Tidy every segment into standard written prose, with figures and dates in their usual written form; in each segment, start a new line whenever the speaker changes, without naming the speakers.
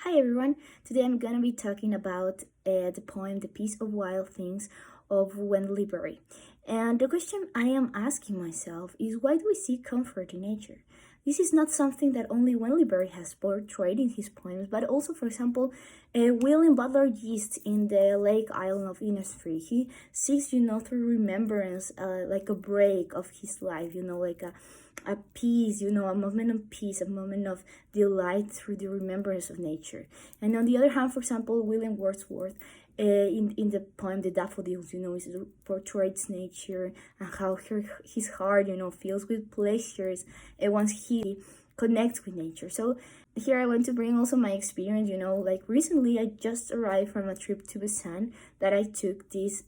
Hi everyone, today I'm gonna be talking about the poem The Peace of Wild Things of Wendell Berry. And the question I am asking myself is, why do we seek comfort in nature? This is not something that only Wendell Berry has portrayed in his poems, but also, for example, William Butler Yeats in the Lake Island of Innisfree. He seeks, through remembrance, like a break of his life, like a peace, a moment of peace, a moment of delight through the remembrance of nature. And on the other hand, for example, William Wordsworth, in the poem The Daffodils, portrays nature and how his heart, fills with pleasures once he connects with nature. So here I want to bring also my experience, like recently I just arrived from a trip to Busan that I took this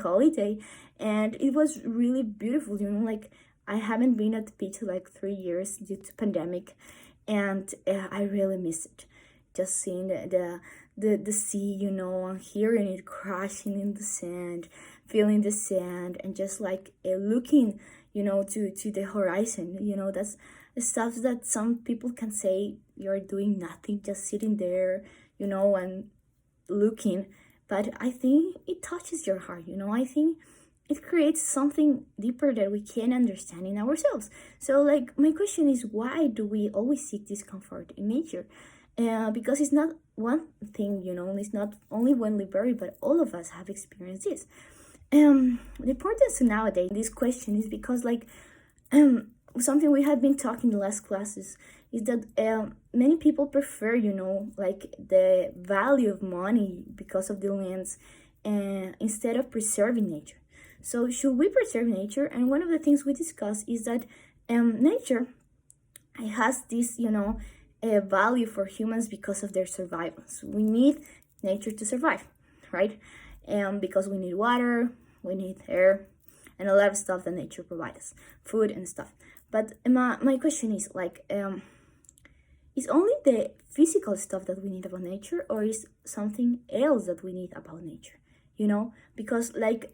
holiday, and it was really beautiful, like I haven't been at the beach like 3 years due to pandemic, and I really miss it. Just seeing the sea, and hearing it crashing in the sand, feeling the sand, and just like looking, to the horizon. That's stuff that some people can say you're doing nothing, just sitting there, and looking. But I think it touches your heart. I think it creates something deeper that we can understand in ourselves. So, like, my question is, why do we always seek discomfort in nature? Because it's not one thing, it's not only Wendell Berry, but all of us have experienced this. The importance nowadays this question is because, like, something we had been talking in the last classes is that many people prefer, like the value of money because of the lands, instead of preserving nature. So should we preserve nature? And one of the things we discuss is that nature has this, a value for humans because of their survival. So we need nature to survive, right? Because we need water, we need air, and a lot of stuff that nature provides us, food and stuff. But my question is, like, is only the physical stuff that we need about nature, or is something else that we need about nature? Because like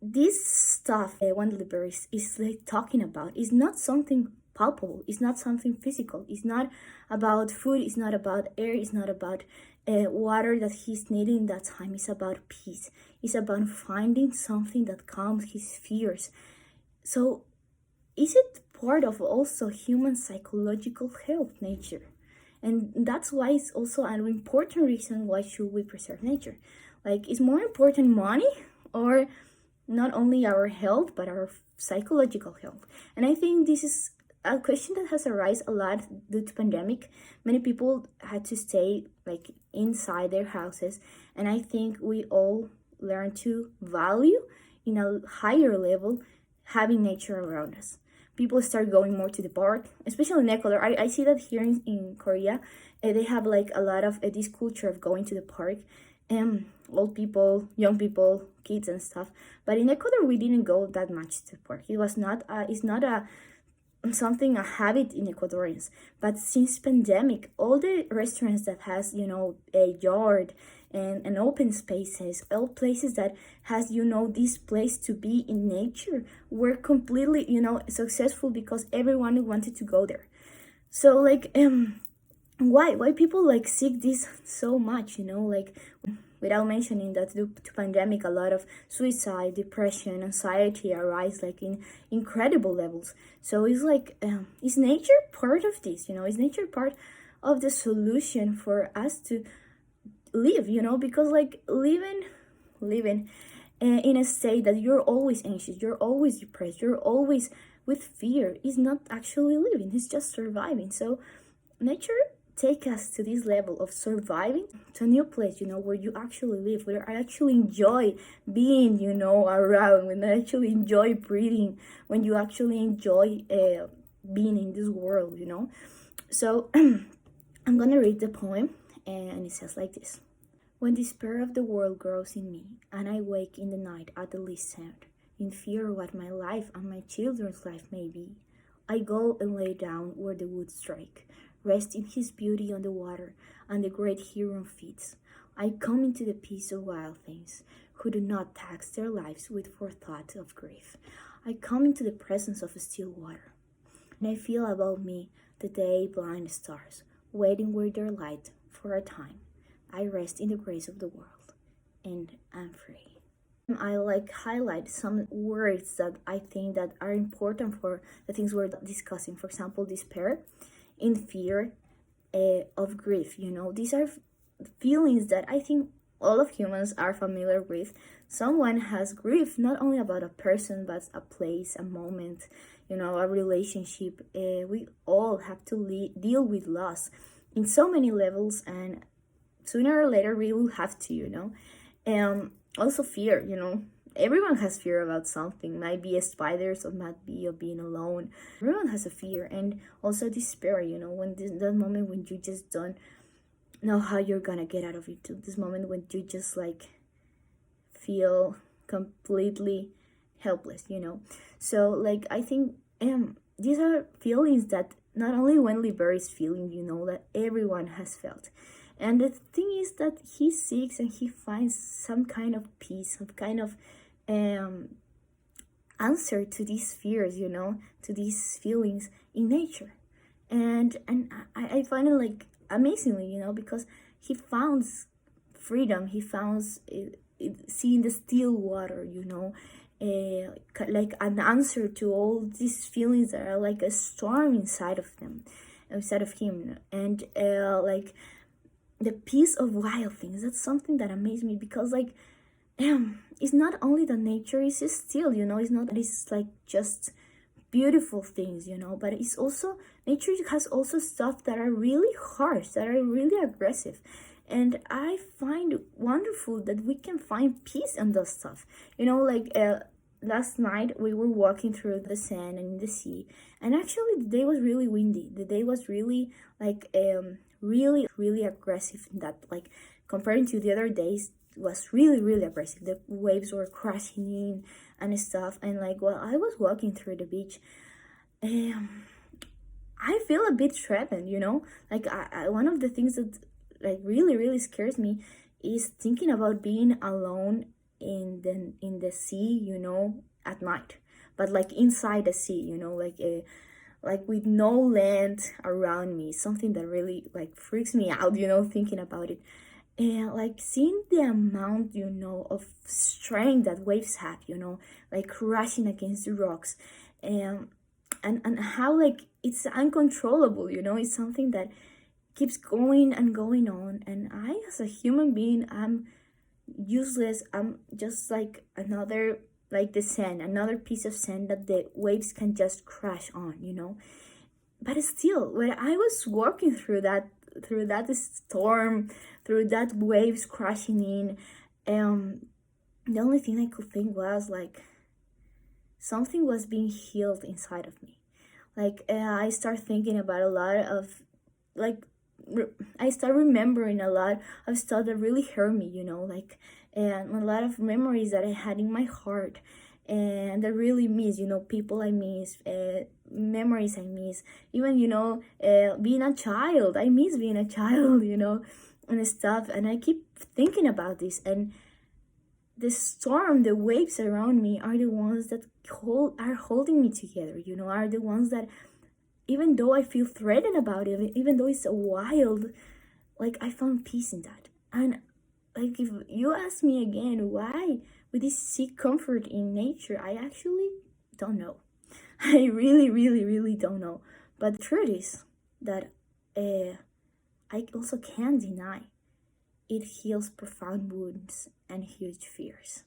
this stuff Wendell Berry is like talking about is not something palpable, it's not something physical, it's not about food, it's not about air, it's not about water that he's needing that time. It's about peace, it's about finding something that calms his fears. So is it part of also human psychological health, nature? And that's why it's also an important reason why should we preserve nature. Like, is more important money, or not only our health but our psychological health? And I think this is a question that has arisen a lot due to pandemic. Many people had to stay like inside their houses, and I think we all learn to value in a higher level having nature around us. People start going more to the park, especially in Ecuador. I see that here in Korea, they have like a lot of this culture of going to the park, old people, young people, kids and stuff. But in Ecuador, we didn't go that much to the park. It's not a something, a habit in Ecuadorians. But since pandemic, all the restaurants that has, a yard and open spaces, all places that has, this place to be in nature, were completely, successful because everyone wanted to go there. So like, why people like seek this so much, like, without mentioning that due to pandemic, a lot of suicide, depression, anxiety arise like in incredible levels. So it's like, is nature part of this? Is nature part of the solution for us to live? Because like living in a state that you're always anxious, you're always depressed, you're always with fear is not actually living. It's just surviving. So nature take us to this level of surviving to a new place, where you actually live, where I actually enjoy being, around, when I actually enjoy breathing, when you actually enjoy being in this world, So I'm gonna read the poem, and it says like this. When despair of the world grows in me, and I wake in the night at the least sound, in fear of what my life and my children's life may be, I go and lay down where the woods strike, rest in his beauty on the water, and the great Huron feeds. I come into the peace of wild things, who do not tax their lives with forethought of grief. I come into the presence of still water, and I feel above me the day blind stars, waiting with their light for a time. I rest in the grace of the world, and I'm free. I like highlight some words that I think that are important for the things we're discussing. For example, despair, in fear, of grief. These are feelings that I think all of humans are familiar with. Someone has grief not only about a person, but a place, a moment, a relationship. We all have to deal with loss in so many levels, and sooner or later we will have to. Also fear. Everyone has fear about something. Might be a spiders, or might be of being alone. Everyone has a fear, and also despair. When that moment when you just don't know how you're gonna get out of it. This moment when you just feel completely helpless. So I think these are feelings that not only Wendell Berry is feeling, that everyone has felt. And the thing is that he seeks and he finds some kind of peace, some kind of answer to these fears, to these feelings in nature. And I find it amazingly, because he found freedom. He found seeing the still water, like an answer to all these feelings that are like a storm inside of him. And the peace of wild things. That's something that amazed me, because it's not only the nature is still, it's just beautiful things, but it's also, nature has also stuff that are really harsh, that are really aggressive. And I find it wonderful that we can find peace in those stuff. Last night we were walking through the sand and the sea, and actually the day was really windy. The day was really really aggressive, in that comparing to the other days, was really, really aggressive. The waves were crashing in and stuff. And while I was walking through the beach, I feel a bit threatened, I one of the things that really, really scares me is thinking about being alone in the sea, at night, but inside the sea, with no land around me. Something that really freaks me out, thinking about it. And seeing the amount, of strength that waves have, crashing against the rocks, and how it's uncontrollable, it's something that keeps going and going on. And I, as a human being, I'm useless. I'm just another, the sand, another piece of sand that the waves can just crash on. But still, when I was walking through that storm, through that waves crashing in, the only thing I could think was something was being healed inside of me. I start thinking about a lot of I start remembering a lot of stuff that really hurt me, and a lot of memories that I had in my heart, and I really miss, people I miss, memories I miss, even, being a child. I miss being a child, and stuff. And I keep thinking about this, and the storm, the waves around me are the ones that are holding me together, are the ones that, even though I feel threatened about it, even though it's a wild, I found peace in that. And if you ask me again, why would this seek comfort in nature, I actually don't know. I really, really, really don't know. But the truth is that I also can't deny it heals profound wounds and huge fears.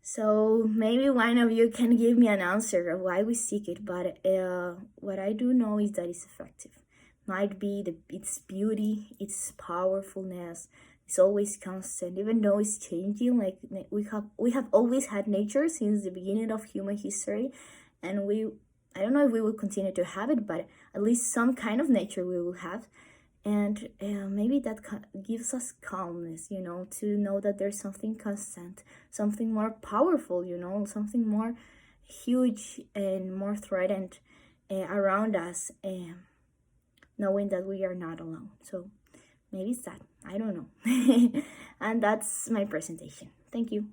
So maybe one of you can give me an answer of why we seek it, but what I do know is that it's effective. Might be its beauty, its powerfulness. It's always constant, even though it's changing. We have always had nature since the beginning of human history, and I don't know if we will continue to have it, but at least some kind of nature we will have. And maybe that gives us calmness, to know that there's something constant, something more powerful, something more huge and more threatened around us, knowing that we are not alone. So maybe it's that. I don't know. And that's my presentation. Thank you.